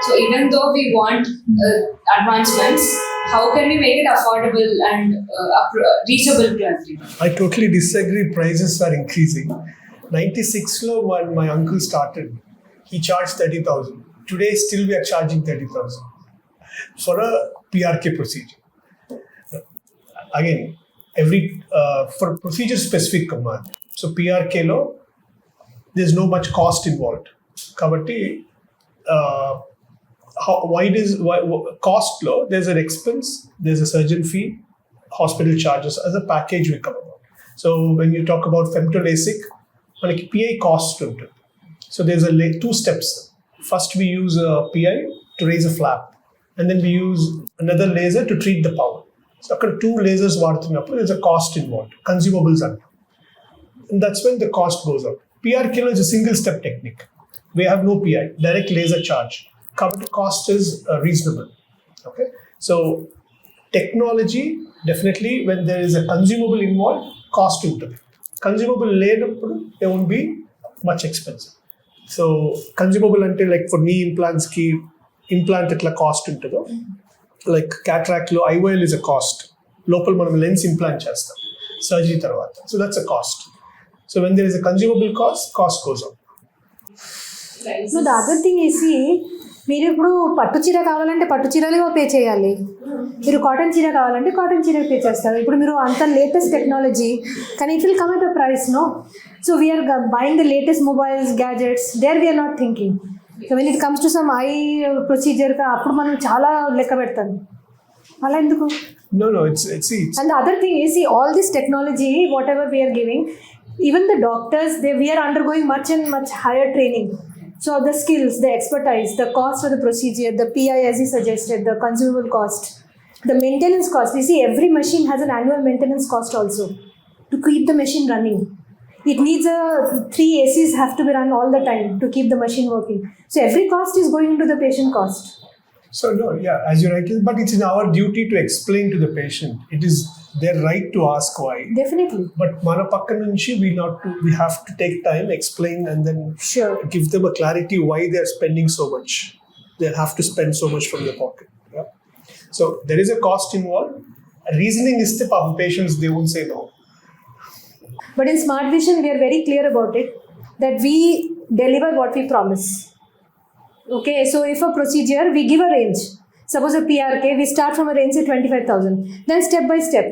So even though we want advancements, how can we make it affordable and reachable to everyone? I totally disagree. Prices are increasing. 96 lo when my uncle started, he charged 30,000. Today still we are charging 30,000 for a PRK procedure. Again, every for procedure specific command. So PRK lo there's no much cost involved. Kabatti cost low, there's an expense, there's a surgeon fee, hospital charges as a package we come about. So when you talk about femto LASIK, మనకి PI cost ఉంటుంది. So there's two steps. First we use a PI to raise a flap, and then we use another laser to treat the power. So అక్కడ 2 lasers వాడుతున్నప్పుడు there's a cost involved, consumables అంటారు. And that's when the cost goes up. PRK is a single step technique. We have no PI, direct laser charge. Cover cost is reasonable. Okay, so technology definitely, when there is a consumable involved, cost ఉంటుంది. Consumable లేనప్పుడు there won't be much expensive. So consumable అంటే like for knee implants కి implant ఎట్లా cost ఉంటుందో, like cataract లో IOL is a cost. లోపల మనం lens implant చేస్తాం సర్జరీ తర్వాత. So that's a cost. So when there is a consumable cost goes up. No, the other thing is, see, మీరు ఇప్పుడు పట్టు చీర కావాలంటే పట్టు చీరలు పే చేయాలి, మీరు కాటన్ చీర కావాలంటే కాటన్ చీర పే చేస్తారు. ఇప్పుడు మీరు అంత లేటెస్ట్ టెక్నాలజీ, కానీ it will come at a price, no? So we are buying the latest mobiles, gadgets, there we are not thinking. So when it comes to some eye procedure, అప్పుడు మనం చాలా లెక్క పెడతాం. అలా ఎందుకు? No, it's And the other thing is, see, all this technology, whatever we are giving, even the doctors, we are undergoing much and much higher training. So the skills, the expertise, the cost of the procedure, the PI as he suggested, the consumable cost, the maintenance cost. You see, every machine has an annual maintenance cost also to keep the machine running. It needs 3 ACs have to be run all the time to keep the machine working. So every cost is going into the patient cost. So no, yeah, as you're right, but it's in our duty to explain to the patient. It is their right to ask why. Definitely. But mana pakka nunchi we have to take time, explain, and then Sure. give them a clarity why they are spending so much. They have to spend so much from their pocket. Yeah. So there is a cost involved. Reasoning is the patients, they won't say no. But in Smart Vision, we are very clear about it, that we deliver what we promise. Okay, so if a procedure, we give a range. Suppose a PRK, we start from a range of 25,000. Then step by step,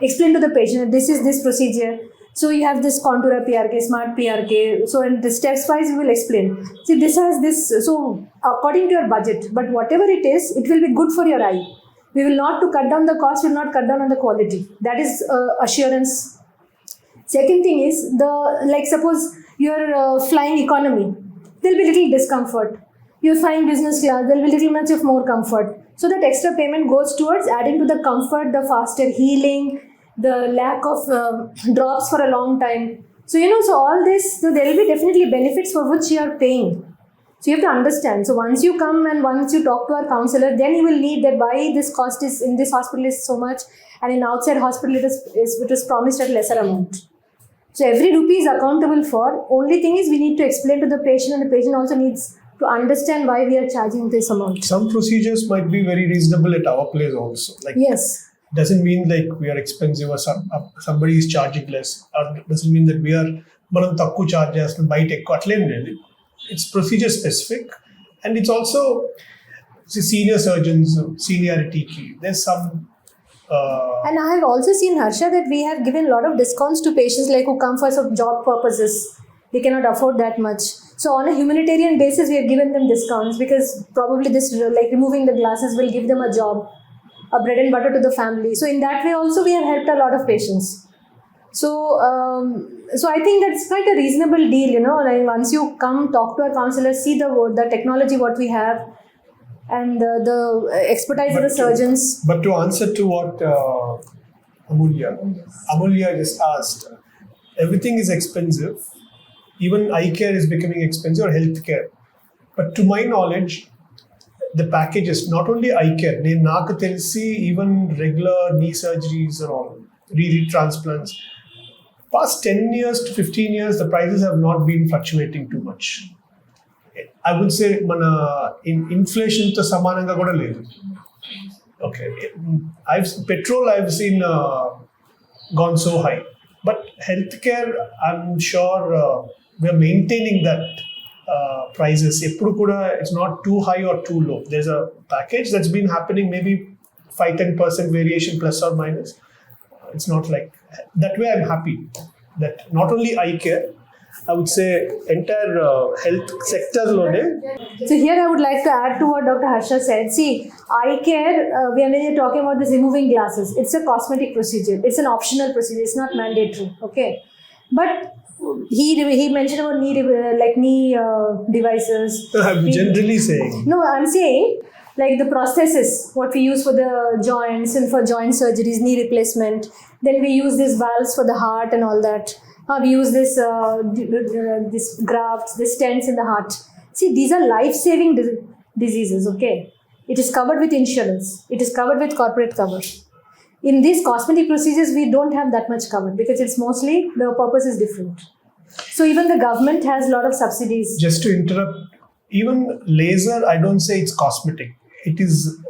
explain to the patient, this is this procedure. So you have this contour PRK, smart PRK. So in the steps wise, we will explain. See, this has this, so according to your budget, but whatever it is, it will be good for your eye. We will not to cut down the cost, we will not cut down on the quality. That is assurance. Second thing is, like suppose you're flying economy, there will be little discomfort. You're flying business class, there will be little much of more comfort. So that extra payment goes towards adding to the comfort, the faster healing, the lack of drops for a long time. So, so all this, so there will be definitely benefits for which you are paying. So you have to understand. So once you come and once you talk to our counselor, then you will need that why this cost is in this hospital is so much, and in outside hospital it is promised at lesser amount. So every rupee is accountable for. Only thing is we need to explain to the patient, and the patient also needs to understand why we are charging this amount. Some procedures might be very reasonable at our place also. Like, yes. Doesn't mean like we are expensive or somebody is charging less. Or doesn't mean that we are manam takku charges and bite ekku atlem ledhu. It's procedure specific, and it's also senior surgeons seniority key. There's some. And I have also seen, Harsha, that we have given a lot of discounts to patients like who come for some job purposes. They cannot afford that much. So on a humanitarian basis, we have given them discounts because probably this, like removing the glasses, will give them a job, a bread and butter to the family. So in that way also, we have helped a lot of patients. So I think that's quite a reasonable deal, like once you come, talk to our counselor, see the technology, what we have, and the expertise of the surgeons. But to answer to what Amulya just asked, everything is expensive. Even eye care is becoming expensive, or health care. But to my knowledge, the package is not only eye care. Naaku telisi, even regular knee surgeries or all, transplants. Past 10 years to 15 years, the prices have not been fluctuating too much. I would say mana in inflation to samananga kuda ledu. Okay, petrol I've seen gone so high, but healthcare I'm sure we are maintaining that prices. Eppudu kuda it's not too high or too low. There's a package that's been happening, maybe 5-10% variation plus or minus. It's not like that way. I'm happy that not only eye care, I would say entire health sector lone. So here I would like to add to what Dr. Harsha said. See, eye care, when we are talking about this removing glasses, it's a cosmetic procedure. It's an optional procedure. It's not mandatory. Okay, but he mentioned about knee devices. I'm generally saying. No, I'm saying like the prosthesis, what we use for the joints and for joint surgeries, knee replacement. Then we use these valves for the heart and all that. We use this grafts, the stents in the heart. See, these are life-saving diseases, okay? It is covered with insurance. It is covered with corporate cover. In these cosmetic procedures, we don't have that much covered because it's mostly, the purpose is different. So even the government has a lot of subsidies. Just to interrupt, even laser, I don't say it's cosmetic. It is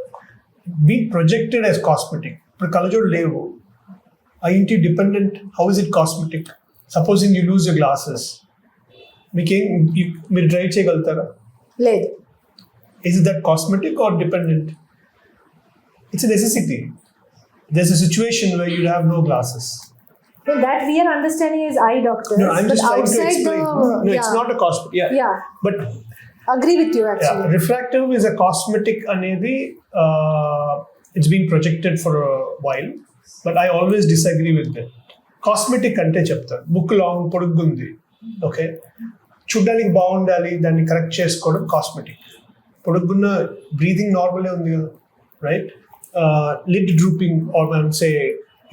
being projected as cosmetic. For Kalajodu levu, INT dependent, how is it cosmetic? Supposing you lose your glasses, మీరు drive చేయగలుగుతారా? లేదు. Is that cosmetic or dependent? It's a necessity. There's a situation where you have no glasses. So that we are understanding is eye doctors. No, I'm just but trying to outside explain. No, it's not a cosmetic. Yeah. But Agree with you actually. yeah, refractive is a cosmetic anedi. It's been projected for a while, but I always disagree with that. Cosmetic ante చెప్తారు, book long పొడుగుంది, okay, చూడ్డానికి బాగుండాలి, దాన్ని correct చేసుకోవడం cosmetic. పొడుగున్న breathing నార్మలే ఉంది కదా, right? Lid drooping are మనం సే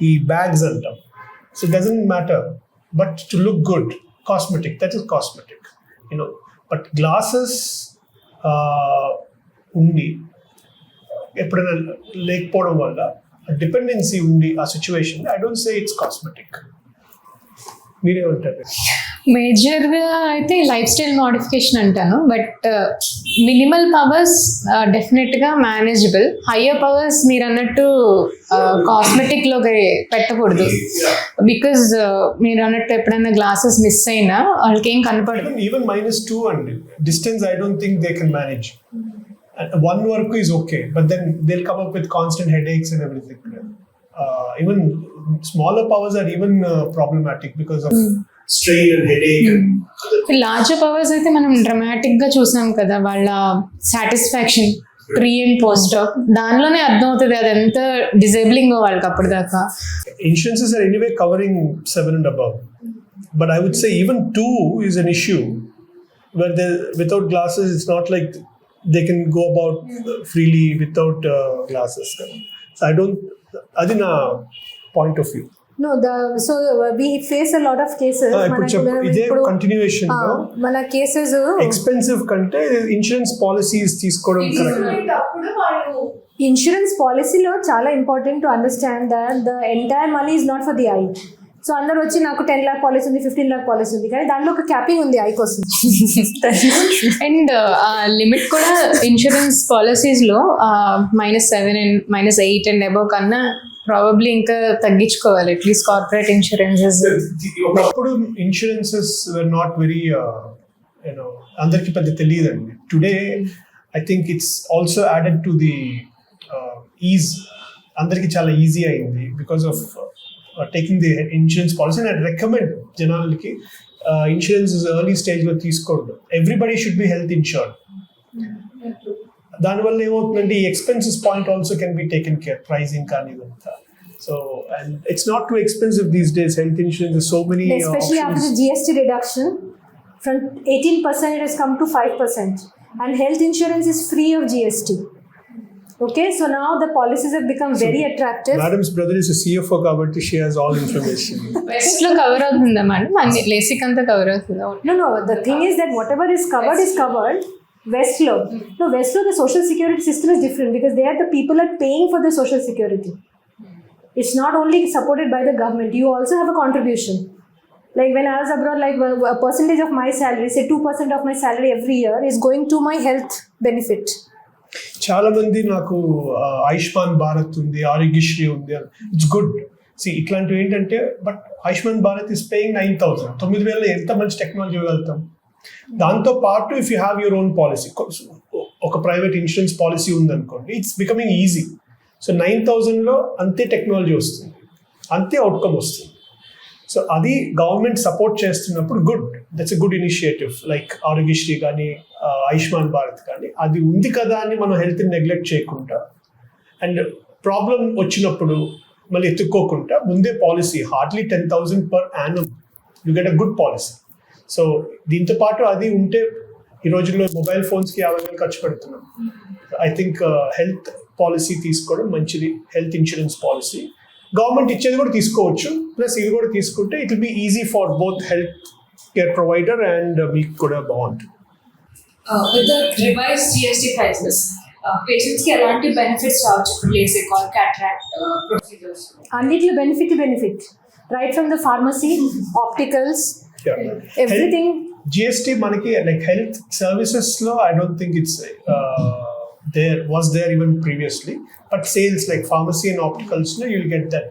ఈ బ్యాగ్స్ అంటాం. So it doesn't matter, but to look good, cosmetic, that is cosmetic, you know. But glasses ఉండి ఎప్పుడైనా లేకపోవడం వల్ల డిపెండెన్సీ ఉంది ఆ situation, I don't say it's cosmetic. మీరేమంటారు? మేజర్గా అయితే లైఫ్ స్టైల్ మోడిఫికేషన్ అంటాను, బట్ మినిమల్ పవర్స్ డెఫినెట్గా మేనేజబుల్. హయ్యర్ పవర్స్ మీరు అన్నట్టు కాస్మెటిక్లోకి పెట్టకూడదు, బికాజ్ మీరు అన్నట్టు ఎప్పుడైనా గ్లాసెస్ మిస్ అయినా వాళ్ళకి ఏం కనపడదు. ఈవెన్ -2 అండి distance, I don't think they can manage. One work is okay, but then they'll come up with constant headaches and everything. Even smaller powers are even problematic because of strain and headache. Larger powers అయితే మనం డ్రమాటిక్గా చూసాం కదా, వాళ్ళ satisfaction pre and post ఆప్, దానిలోనే అర్థం అవుతుంది అది ఎంత డిజేబులింగ్ వాళ్ళకి అప్పటిదాకా. Insurances are anyway covering 7 and above, but I would say even 2 is an issue where without glasses it's not like they can go about freely without glasses. So I don't, adi na point of view. No, so we face a lot of cases. ఇదే continuation లో మన cases expensive కంటే insurance policies తీసుకోవడం correct. Insurance పాలసీలో చాలా important to understand that the entire money is not for the I. So అందరూ వచ్చి నాకు 10 lakh పాలసీ ఉంది, 15 lakh పాలసీ ఉంది, కానీ దాంట్లో ఒక క్యాపింగ్ ఉంది ఐ కోసం. అండ్ లిమిట్ కూడా ఇన్సూరెన్స్ పాలసీస్లో -7 and -8 and above కన్నా ప్రాబబ్లీ ఇంకా తగ్గించుకోవాలి, అట్లీస్ట్ కార్పొరేట్ ఇన్సూరెన్సెస్. ఒకప్పుడు ఇన్సూరెన్సెస్ వర్ నాట్ వెరీ అందరికి పెద్ద తెలియదండి. Today I think it's also added to the is, అందరికి చాలా ఈజీ అయింది because of taking the insurance policy. And I recommend janaliki insurance is early stage lo teeskodu. Everybody should be health insured. దాని వల్ల ఏమవుతుందంటే ఈ expenses point also can be taken care, pricing కానీ ఇదంతా. So and it's not too expensive these days. Health insurance so many, especially after the GST reduction from 18% it has come to 5%, and health insurance is free of GST. Okay, so now the policies have become very attractive. Madam's brother is a CFO kabatti she has all information. West లో cover అవుతుందా madam? అన్ని LASIK అంతా cover అవుతుందా? No, the thing is that whatever is covered is covered. West Law. No, West Law, the social security system is different because they are the people are paying for the social security. It's not only supported by the government, you also have a contribution. Like when I was abroad, like a percentage of my salary, say 2% of my salary every year is going to my health benefit. చాలా మంది నాకు ఆయుష్మాన్ భారత్ ఉంది, ఆరోగ్యశ్రీ ఉంది, it's good. C ఇట్లాంటివి ఏంటంటే, but Ayushman Bharat is paying 9,000, 9,000 ఎంత మంచి technology ఇవ్వగలుగుతాం. దాంతో పాటు if you have your own policy, ఒక ప్రైవేట్ ఇన్సూరెన్స్ పాలసీ ఉందనుకోండి, ఇట్స్ బికమింగ్ ఈజీ. సో 9,000లో అంతే టెక్నాలజీ వస్తుంది, అంతే అవుట్కమ్ వస్తుంది. సో అది గవర్నమెంట్ సపోర్ట్ చేస్తున్నప్పుడు good, that's a good initiative. Like Aarogyasri కానీ ఆయుష్మాన్ భారత్ కానీ అది ఉంది కదా అని మనం హెల్త్ని నెగ్లెక్ట్ చేయకుండా అండ్ ప్రాబ్లం వచ్చినప్పుడు మళ్ళీ ఎత్తుక్కోకుండా ముందే policy hardly 10,000 per annum you get a good policy. So దీంతో పాటు అది ఉంటే ఈ రోజుల్లో మొబైల్ ఫోన్స్కి 50,000 ఖర్చు పెడుతున్నాం. ఐ థింక్ హెల్త్ పాలసీ తీసుకోవడం మంచిది. హెల్త్ ఇన్సూరెన్స్ పాలసీ గవర్నమెంట్ ఇచ్చేది కూడా తీసుకోవచ్చు, ప్లస్ ఇవి కూడా తీసుకుంటే it will be easy for both health care provider and మీకు కూడా బాగుంటుంది. With the revised GST prices, patients కి ఎలాంటి బెనిఫిట్స్ రావచ్చు ఇప్పుడు లేసిక్ ఆర్ క్యాటరాక్ట్ ప్రొసీజర్స్? అన్నిట్లో benefit right from the pharmacy, opticals, everything. GST మనకి లైక్ హెల్త్ సర్వీసెస్ లో I don't think it's there even previously, but sales like pharmacy and opticals no you'll get that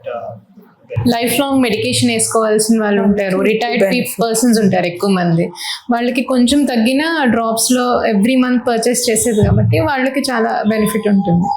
life long medication వేసుకోవాల్సిన వాళ్ళు ఉంటారు, retired persons ఉంటారు ఎక్కువ మంది. వాళ్ళకి కొంచెం తగ్గిన డ్రాప్స్లో ఎవ్రీ మంత్ పర్చేస్ చేసేది కాబట్టి వాళ్ళకి చాలా బెనిఫిట్ ఉంటుంది.